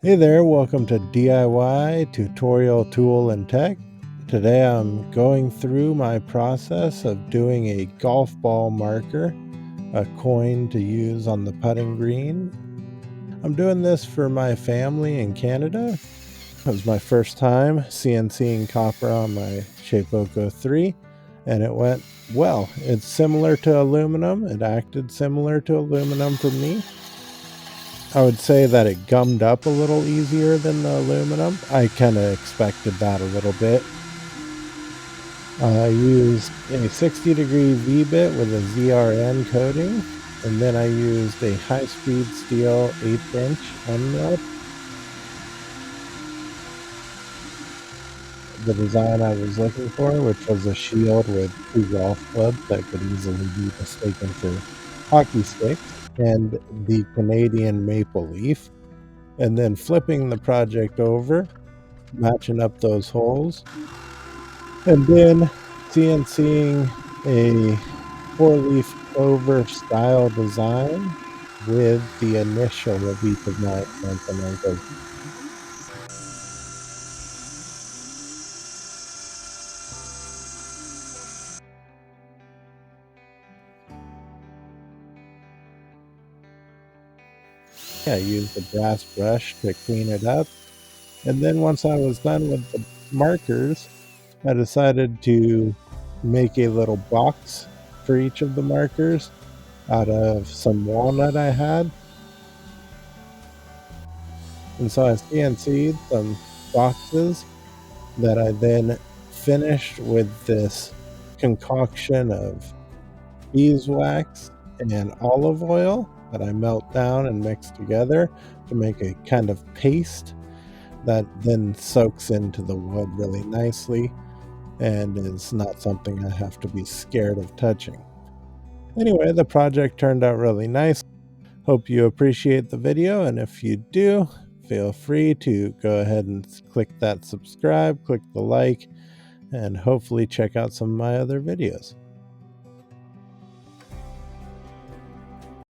Hey there, welcome to DIY Tutorial Tool and Tech. Today I'm going through my process of doing a golf ball marker, a coin to use on the putting green. I'm doing this for my family in Canada. It was my first time CNCing copper on my Shapeoko 3, and it went well. It's similar to aluminum. It acted similar to aluminum for me. I would say that it gummed up a little easier than the aluminum. I kind of expected that a little bit. I used a 60-degree V-bit with a ZRN coating, and then I used a high-speed steel 1/8" MNUT. The design I was looking for, which was a shield with two golf clubs that could easily be mistaken for hockey sticks, and the Canadian maple leaf, and then flipping the project over, matching up those holes, and then CNCing a four-leaf clover style design with the initial of each of my components. I used a brass brush to clean it up, and then once I was done with the markers, I decided to make a little box for each of the markers out of some walnut I had. And so I CNC'd some boxes that I then finished with this concoction of beeswax and olive oil that I melt down and mix together to make a kind of paste that then soaks into the wood really nicely and is not something I have to be scared of touching. Anyway, the project turned out really nice. Hope you appreciate the video, and if you do, feel free to go ahead and click that subscribe, click the like, and hopefully check out some of my other videos.